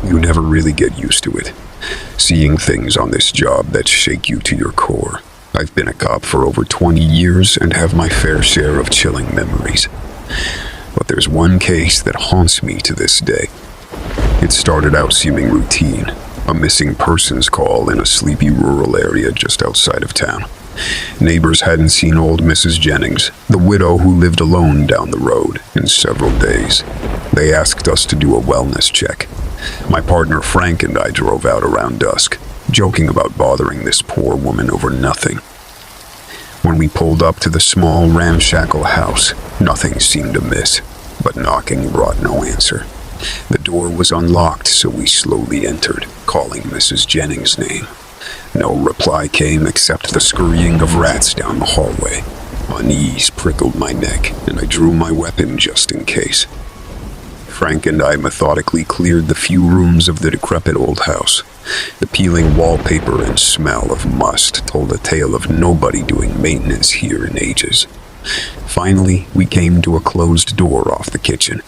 You never really get used to it, seeing things on this job that shake you to your core. I've been a cop for over 20 years and have my fair share of chilling memories. But there's one case that haunts me to this day. It started out seeming routine, a missing persons call in a sleepy rural area just outside of town. Neighbors hadn't seen old Mrs. Jennings, the widow who lived alone down the road, in several days. They asked us to do a wellness check. My partner Frank and I drove out around dusk, joking about bothering this poor woman over nothing. When we pulled up to the small, ramshackle house, nothing seemed amiss, but knocking brought no answer. The door was unlocked, so we slowly entered, calling Mrs. Jennings' name. No reply came except the scurrying of rats down the hallway. Unease prickled my neck, and I drew my weapon just in case. Frank and I methodically cleared the few rooms of the decrepit old house. The peeling wallpaper and smell of must told a tale of nobody doing maintenance here in ages. Finally, we came to a closed door off the kitchen.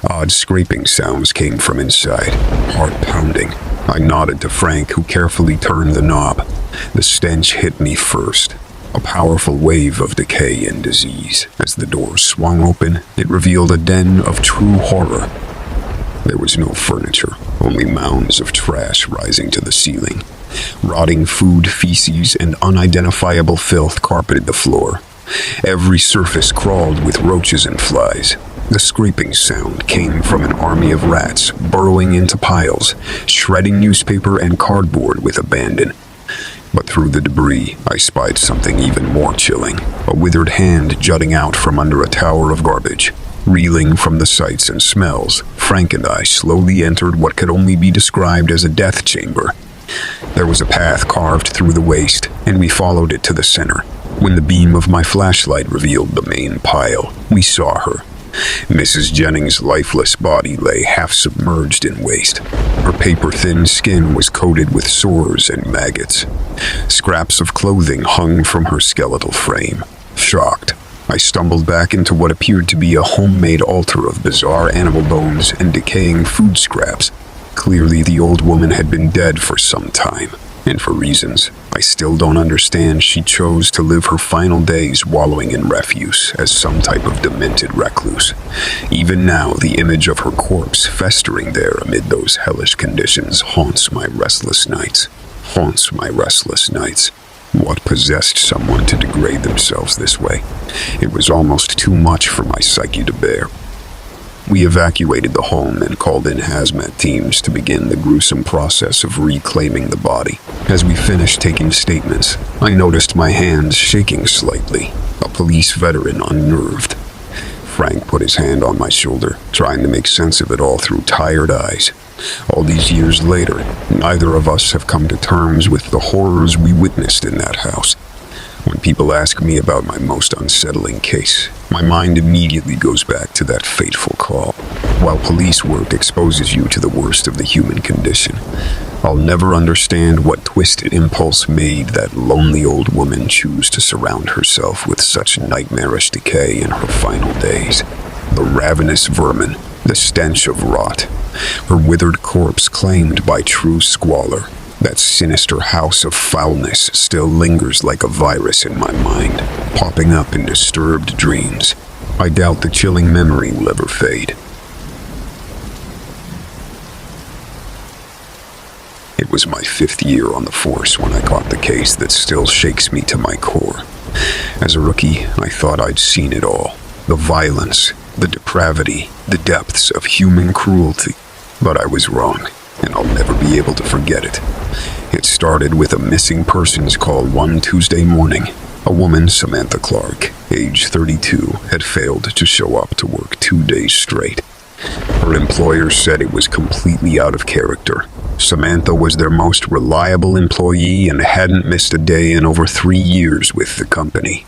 Odd scraping sounds came from inside, heart pounding. I nodded to Frank, who carefully turned the knob. The stench hit me first, a powerful wave of decay and disease. As the door swung open, it revealed a den of true horror. There was no furniture, only mounds of trash rising to the ceiling. Rotting food, feces, and unidentifiable filth carpeted the floor. Every surface crawled with roaches and flies. The scraping sound came from an army of rats burrowing into piles, shredding newspaper and cardboard with abandon. But through the debris, I spied something even more chilling, a withered hand jutting out from under a tower of garbage. Reeling from the sights and smells, Frank and I slowly entered what could only be described as a death chamber. There was a path carved through the waste, and we followed it to the center. When the beam of my flashlight revealed the main pile, we saw her. Mrs. Jennings' lifeless body lay half submerged in waste. Her paper-thin skin was coated with sores and maggots. Scraps of clothing hung from her skeletal frame. Shocked, I stumbled back into what appeared to be a homemade altar of bizarre animal bones and decaying food scraps. Clearly, the old woman had been dead for some time, and for reasons I still don't understand, she chose to live her final days wallowing in refuse as some type of demented recluse. Even now, the image of her corpse festering there amid those hellish conditions haunts my restless nights. What possessed someone to degrade themselves this way? It was almost too much for my psyche to bear. We evacuated the home and called in hazmat teams to begin the gruesome process of reclaiming the body. As we finished taking statements, I noticed my hands shaking slightly, a police veteran unnerved. Frank put his hand on my shoulder, trying to make sense of it all through tired eyes. All these years later, neither of us have come to terms with the horrors we witnessed in that house. When people ask me about my most unsettling case, my mind immediately goes back to that fateful call. While police work exposes you to the worst of the human condition, I'll never understand what twisted impulse made that lonely old woman choose to surround herself with such nightmarish decay in her final days. The ravenous vermin, the stench of rot, her withered corpse claimed by true squalor. That sinister house of foulness still lingers like a virus in my mind, popping up in disturbed dreams. I doubt the chilling memory will ever fade. It was my 5th year on the force when I caught the case that still shakes me to my core. As a rookie, I thought I'd seen it all. The violence, the depravity, the depths of human cruelty. But I was wrong, and I'll never be able to forget it. It started with a missing persons call one Tuesday morning. A woman, Samantha Clark, age 32, had failed to show up to work 2 days straight. Her employer said it was completely out of character. Samantha was their most reliable employee and hadn't missed a day in over 3 years with the company.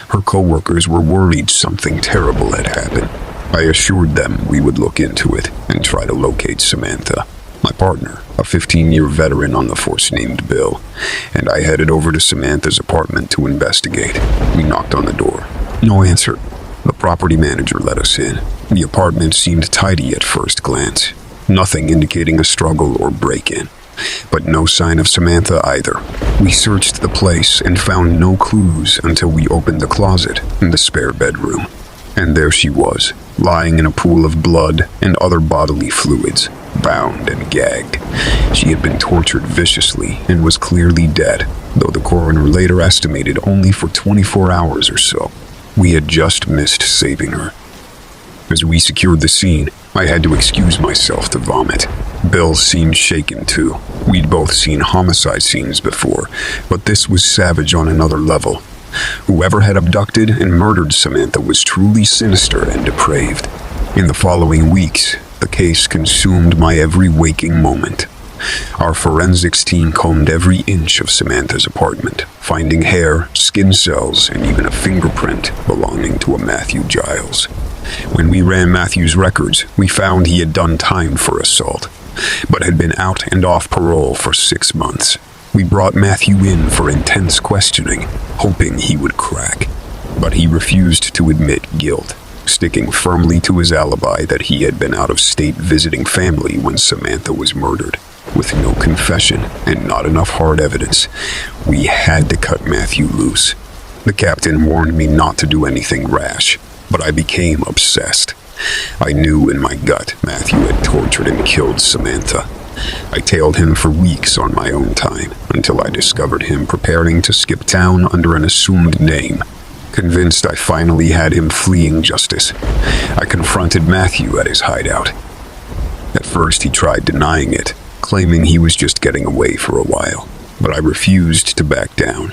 Her coworkers were worried something terrible had happened. I assured them we would look into it and try to locate Samantha. My partner, a 15-year veteran on the force named Bill, and I headed over to Samantha's apartment to investigate. We knocked on the door. No answer. The property manager let us in. The apartment seemed tidy at first glance. nothing indicating a struggle or break-in. But no sign of Samantha either. We searched the place and found no clues until we opened the closet in the spare bedroom. And there she was, lying in a pool of blood and other bodily fluids, bound and gagged. She had been tortured viciously and was clearly dead, though the coroner later estimated only for 24 hours or so. We had just missed saving her. As we secured the scene, I had to excuse myself to vomit. Bill seemed shaken too. We'd both seen homicide scenes before, but this was savage on another level. Whoever had abducted and murdered Samantha was truly sinister and depraved. In the following weeks, the case consumed my every waking moment. Our forensics team combed every inch of Samantha's apartment, finding hair, skin cells, and even a fingerprint belonging to a Matthew Giles. When we ran Matthew's records, we found he had done time for assault, but had been out and off parole for 6 months. We brought Matthew in for intense questioning, hoping he would crack, but he refused to admit guilt, sticking firmly to his alibi that he had been out of state visiting family when Samantha was murdered. With no confession and not enough hard evidence, we had to cut Matthew loose. The captain warned me not to do anything rash, but I became obsessed. I knew in my gut Matthew had tortured and killed Samantha. I tailed him for weeks on my own time, until I discovered him preparing to skip town under an assumed name. Convinced I finally had him fleeing justice, I confronted Matthew at his hideout. At first he tried denying it, claiming he was just getting away for a while, but I refused to back down.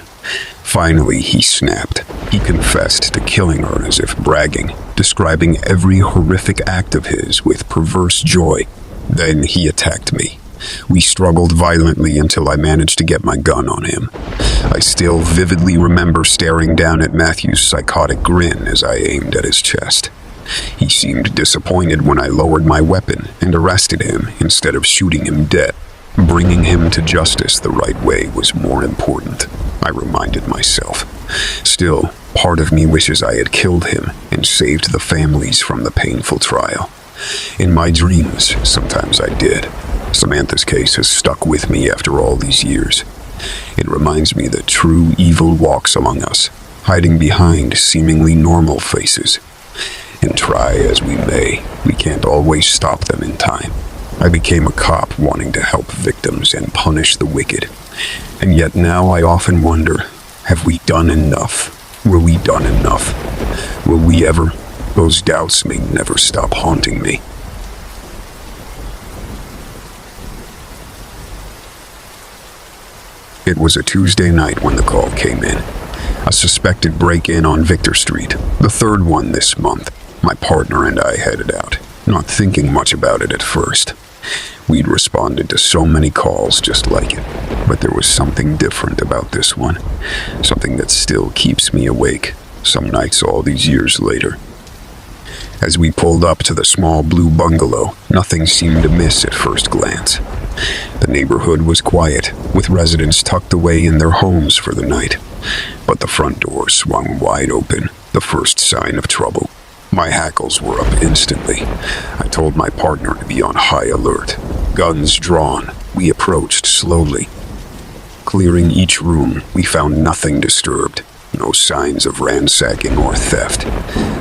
Finally, he snapped. He confessed to killing her as if bragging, describing every horrific act of his with perverse joy. Then he attacked me. We struggled violently until I managed to get my gun on him. I still vividly remember staring down at Matthew's psychotic grin as I aimed at his chest. He seemed disappointed when I lowered my weapon and arrested him instead of shooting him dead. Bringing him to justice the right way was more important, I reminded myself. Still, part of me wishes I had killed him and saved the families from the painful trial. In my dreams, sometimes I did. Samantha's case has stuck with me after all these years. It reminds me that true evil walks among us, hiding behind seemingly normal faces. And try as we may, we can't always stop them in time. I became a cop wanting to help victims and punish the wicked. And yet now I often wonder, have we done enough? Were we done enough? Will we ever? Those doubts may never stop haunting me. It was a Tuesday night when the call came in. A suspected break-in on Victor Street, the third one this month. My partner and I headed out, not thinking much about it at first. We'd responded to so many calls just like it, but there was something different about this one, something that still keeps me awake, some nights all these years later. As we pulled up to the small blue bungalow, nothing seemed amiss at first glance. The neighborhood was quiet, with residents tucked away in their homes for the night, but the front door swung wide open, the first sign of trouble. My hackles were up instantly. I told my partner to be on high alert. Guns drawn, we approached slowly. Clearing each room, we found nothing disturbed. No signs of ransacking or theft.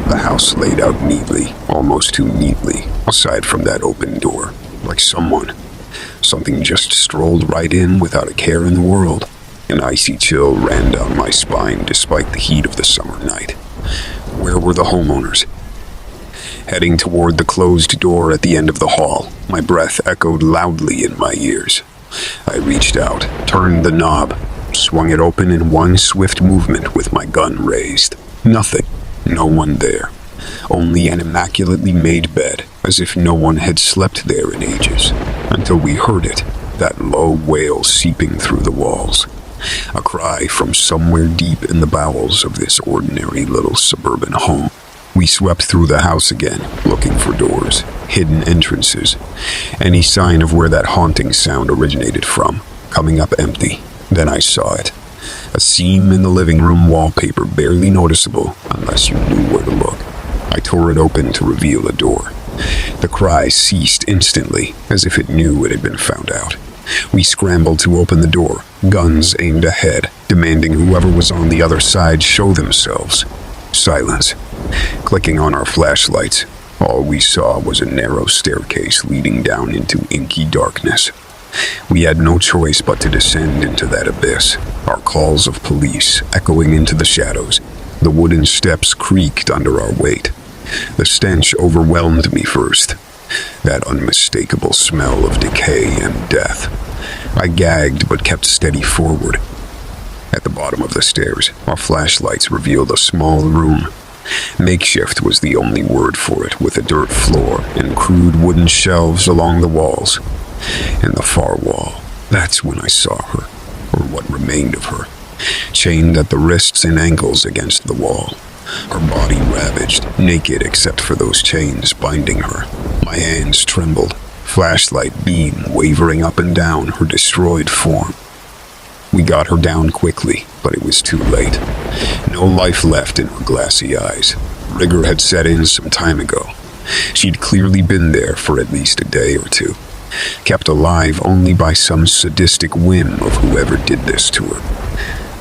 The house laid out neatly, almost too neatly, aside from that open door, like something just strolled right in without a care in the world. An icy chill ran down my spine despite the heat of the summer night. Where were the homeowners? Heading toward the closed door at the end of the hall, my breath echoed loudly in my ears. I reached out, turned the knob, swung it open in one swift movement with my gun raised. Nothing. No one there. Only an immaculately made bed, as if no one had slept there in ages. Until we heard it, that low wail seeping through the walls. A cry from somewhere deep in the bowels of this ordinary little suburban home. We swept through the house again, looking for doors, hidden entrances, any sign of where that haunting sound originated from, coming up empty. Then I saw it. A seam in the living room wallpaper barely noticeable unless you knew where to look. I tore it open to reveal a door. The cry ceased instantly, as if it knew it had been found out. We scrambled to open the door, guns aimed ahead, demanding whoever was on the other side show themselves. Silence. Clicking on our flashlights, all we saw was a narrow staircase leading down into inky darkness. We had no choice but to descend into that abyss, our calls of police echoing into the shadows. The wooden steps creaked under our weight. The stench overwhelmed me first, that unmistakable smell of decay and death. I gagged but kept steady forward. At the bottom of the stairs, our flashlights revealed a small room. Makeshift was the only word for it, with a dirt floor and crude wooden shelves along the walls. In the far wall, that's when I saw her, or what remained of her, chained at the wrists and ankles against the wall. Her body ravaged, naked except for those chains binding her. My hands trembled, flashlight beam wavering up and down her destroyed form. We got her down quickly, but it was too late. No life left in her glassy eyes. Rigor had set in some time ago. She'd clearly been there for at least a day or two, kept alive only by some sadistic whim of whoever did this to her.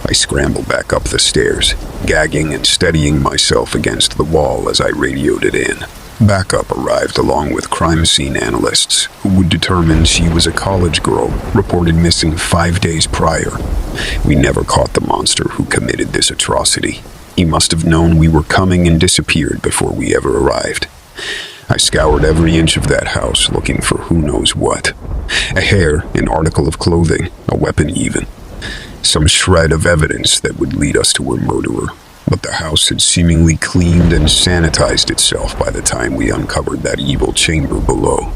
I scrambled back up the stairs, gagging and steadying myself against the wall as I radioed it in. Backup arrived along with crime scene analysts who would determine she was a college girl reported missing 5 days prior. We never caught the monster who committed this atrocity. He must have known we were coming and disappeared before we ever arrived. I scoured every inch of that house looking for who knows what. A hair, an article of clothing, a weapon even. Some shred of evidence that would lead us to her murderer. But the house had seemingly cleaned and sanitized itself by the time we uncovered that evil chamber below.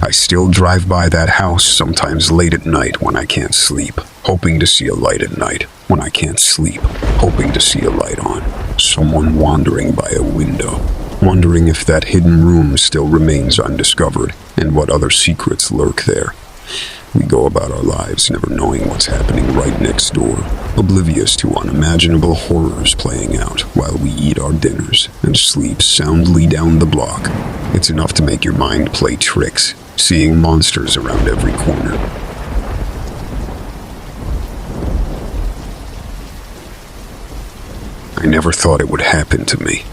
I still drive by that house sometimes late at night when I can't sleep, hoping to see a light at night when I can't sleep, hoping to see a light on. Someone wandering by a window, wondering if that hidden room still remains undiscovered and what other secrets lurk there. We go about our lives never knowing what's happening right next door, oblivious to unimaginable horrors playing out while we eat our dinners and sleep soundly down the block. It's enough to make your mind play tricks, seeing monsters around every corner. I never thought it would happen to me.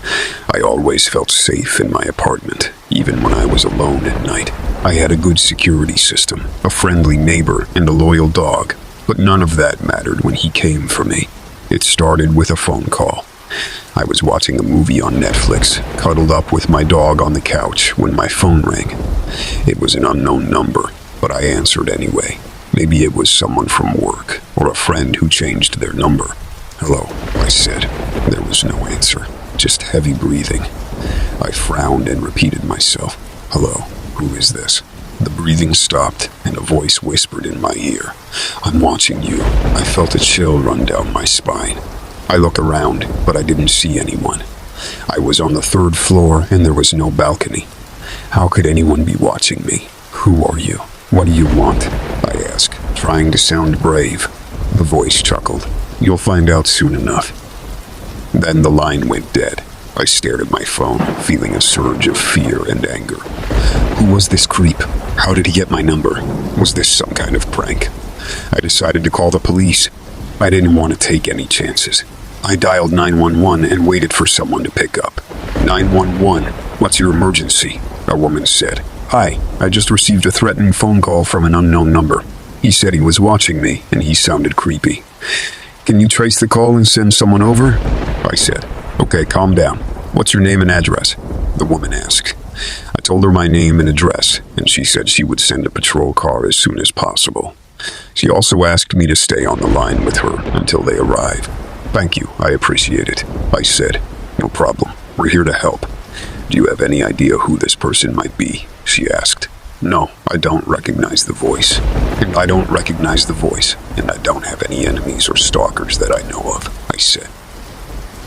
I always felt safe in my apartment, even when I was alone at night. I had a good security system, a friendly neighbor, and a loyal dog, but none of that mattered when he came for me. It started with a phone call. I was watching a movie on Netflix, cuddled up with my dog on the couch when my phone rang. It was an unknown number, but I answered anyway. Maybe it was someone from work, or a friend who changed their number. "Hello," I said. There was no answer, just heavy breathing. I frowned and repeated myself. "Hello, who is this?" The breathing stopped, and a voice whispered in my ear. "I'm watching you." I felt a chill run down my spine. I looked around, but I didn't see anyone. I was on the 3rd floor, and there was no balcony. How could anyone be watching me? "Who are you? What do you want?" I asked, trying to sound brave. The voice chuckled. "You'll find out soon enough." Then the line went dead. I stared at my phone, feeling a surge of fear and anger. Who was this creep? How did he get my number? Was this some kind of prank? I decided to call the police. I didn't want to take any chances. I dialed 911 and waited for someone to pick up. 911, what's your emergency? A woman said. Hi, I just received a threatening phone call from an unknown number. He said he was watching me, and he sounded creepy. Can you trace the call and send someone over? I said. Okay, calm down. What's your name and address? The woman asked. I told her my name and address, and she said she would send a patrol car as soon as possible. She also asked me to stay on the line with her until they arrive. Thank you, I appreciate it, I said. No problem, we're here to help. Do you have any idea who this person might be? She asked. No, I don't recognize the voice. And I don't recognize the voice, and I don't have any enemies or stalkers that I know of, I said.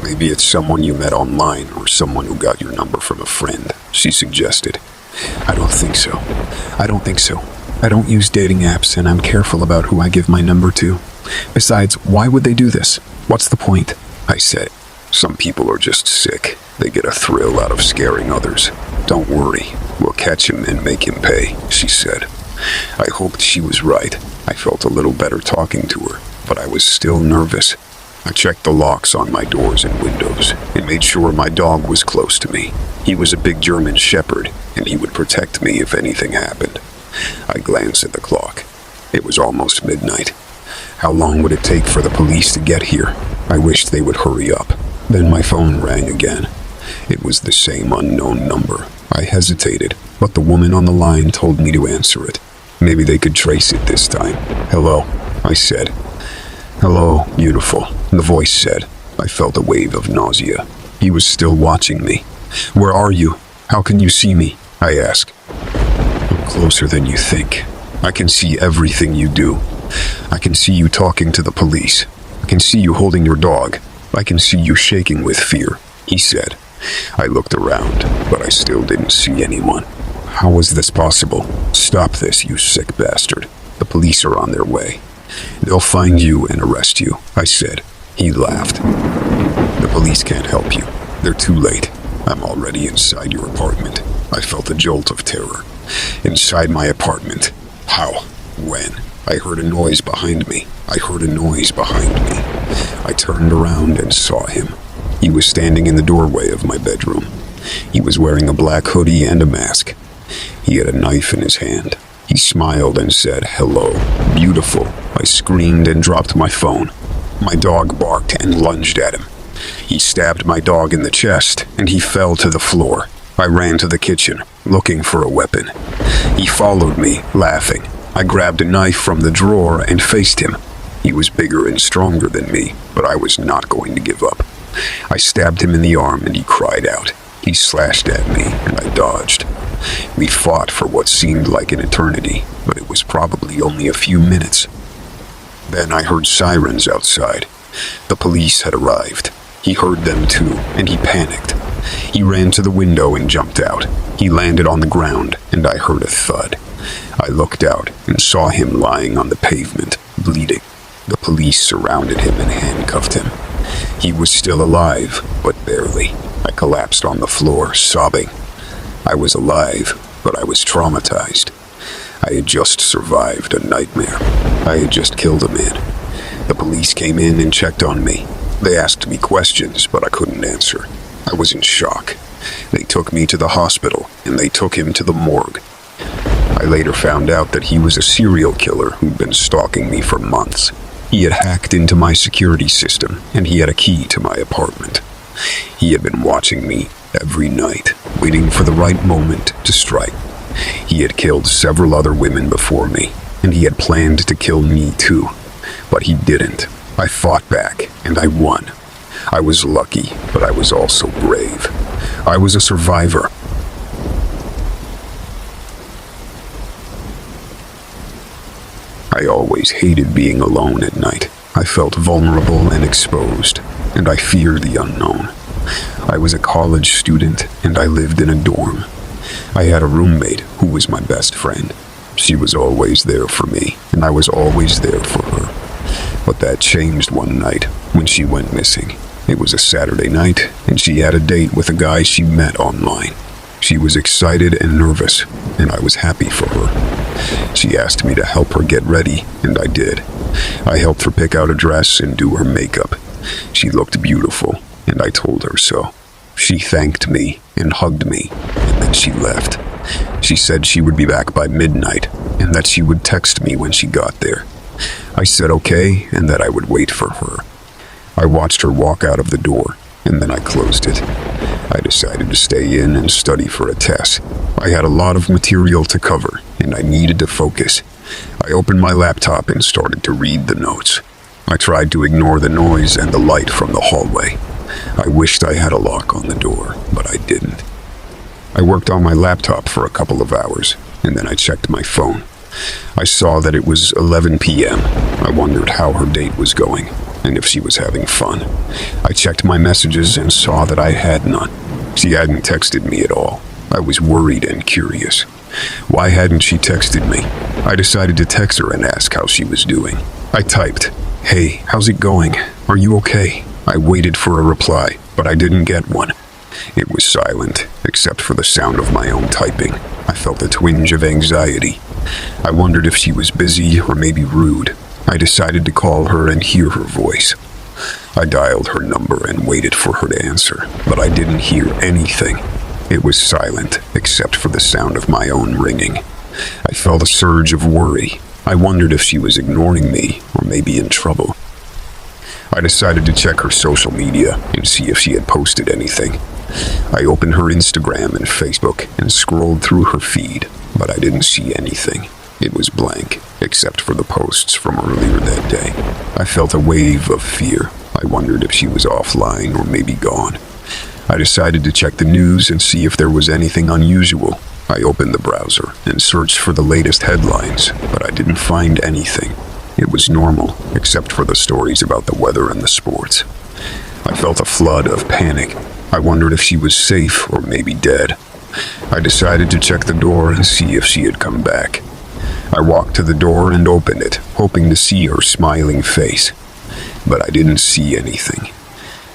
Maybe it's someone you met online or someone who got your number from a friend, she suggested. I don't think so. I don't use dating apps, and I'm careful about who I give my number to. Besides, why would they do this? What's the point? I said. Some people are just sick. They get a thrill out of scaring others. Don't worry, we'll catch him and make him pay, she said. I hoped she was right. I felt a little better talking to her, but I was still nervous. I checked the locks on my doors and windows and made sure my dog was close to me. He was a big German shepherd, and he would protect me if anything happened. I glanced at the clock. It was almost midnight. How long would it take for the police to get here? I wished they would hurry up. Then my phone rang again. It was the same unknown number. I hesitated, but the woman on the line told me to answer it. Maybe they could trace it this time. Hello, I said. Hello, beautiful, the voice said. I felt a wave of nausea. He was still watching me. Where are you? How can you see me? I asked. I'm closer than you think. I can see everything you do. I can see you talking to the police. I can see you holding your dog. I can see you shaking with fear, he said. I looked around, but I still didn't see anyone. How was this possible? Stop this, you sick bastard. The police are on their way. They'll find you and arrest you, I said. He laughed. The police can't help you. They're too late. I'm already inside your apartment. I felt a jolt of terror. Inside my apartment. How? When? I heard a noise behind me. I turned around and saw him. He was standing in the doorway of my bedroom. He was wearing a black hoodie and a mask. He had a knife in his hand. He smiled and said, "Hello, beautiful." I screamed and dropped my phone. My dog barked and lunged at him. He stabbed my dog in the chest, and he fell to the floor. I ran to the kitchen, looking for a weapon. He followed me, laughing. I grabbed a knife from the drawer and faced him. He was bigger and stronger than me, but I was not going to give up. I stabbed him in the arm and he cried out. He slashed at me and I dodged. We fought for what seemed like an eternity, but it was probably only a few minutes. Then I heard sirens outside. The police had arrived. He heard them too, and he panicked. He ran to the window and jumped out. He landed on the ground, and I heard a thud. I looked out and saw him lying on the pavement, bleeding. The police surrounded him and handcuffed him. He was still alive, but barely. I collapsed on the floor, sobbing. I was alive, but I was traumatized. I had just survived a nightmare. I had just killed a man. The police came in and checked on me. They asked me questions, but I couldn't answer. I was in shock. They took me to the hospital, and they took him to the morgue. I later found out that he was a serial killer who'd been stalking me for months. He had hacked into my security system, and he had a key to my apartment. He had been watching me every night, waiting for the right moment to strike. He had killed several other women before me, and he had planned to kill me too. But he didn't. I fought back, and I won. I was lucky, but I was also brave. I was a survivor. I always hated being alone at night. I felt vulnerable and exposed, and I feared the unknown. I was a college student, and I lived in a dorm. I had a roommate who was my best friend. She was always there for me, and I was always there for her. But that changed one night when she went missing. It was a Saturday night, and she had a date with a guy she met online. She was excited and nervous, and I was happy for her. She asked me to help her get ready, and I did. I helped her pick out a dress and do her makeup. She looked beautiful, and I told her so. She thanked me and hugged me, and then she left. She said she would be back by midnight, and that she would text me when she got there. I said okay, and that I would wait for her. I watched her walk out of the door, and then I closed it. I decided to stay in and study for a test. I had a lot of material to cover, and I needed to focus. I opened my laptop and started to read the notes. I tried to ignore the noise and the light from the hallway. I wished I had a lock on the door, but I didn't. I worked on my laptop for a couple of hours, and then I checked my phone. I saw that it was 11 p.m. I wondered how her date was going, and if she was having fun. I checked my messages and saw that I had none. She hadn't texted me at all. I was worried and curious. Why hadn't she texted me? I decided to text her and ask how she was doing. I typed, "Hey, how's it going? Are you okay?" I waited for a reply, but I didn't get one. It was silent, except for the sound of my own typing. I felt a twinge of anxiety. I wondered if she was busy or maybe rude. I decided to call her and hear her voice. I dialed her number and waited for her to answer, but I didn't hear anything. It was silent, except for the sound of my own ringing. I felt a surge of worry. I wondered if she was ignoring me or maybe in trouble. I decided to check her social media and see if she had posted anything. I opened her Instagram and Facebook and scrolled through her feed, but I didn't see anything. It was blank, except for the posts from earlier that day. I felt a wave of fear. I wondered if she was offline or maybe gone. I decided to check the news and see if there was anything unusual. I opened the browser and searched for the latest headlines, but I didn't find anything. It was normal, except for the stories about the weather and the sports. I felt a flood of panic. I wondered if she was safe or maybe dead. I decided to check the door and see if she had come back. I walked to the door and opened it, hoping to see her smiling face. But I didn't see anything.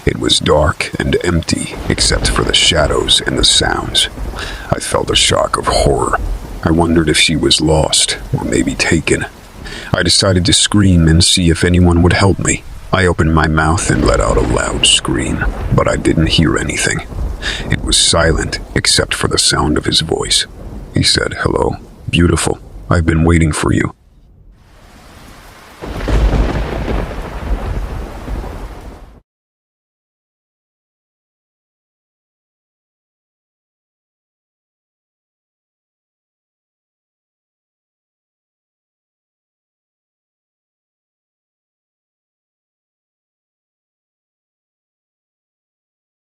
It was dark and empty, except for the shadows and the sounds. I felt a shock of horror. I wondered if she was lost or maybe taken. I decided to scream and see if anyone would help me. I opened my mouth and let out a loud scream, but I didn't hear anything. It was silent, except for the sound of his voice. He said, "Hello, beautiful. I've been waiting for you."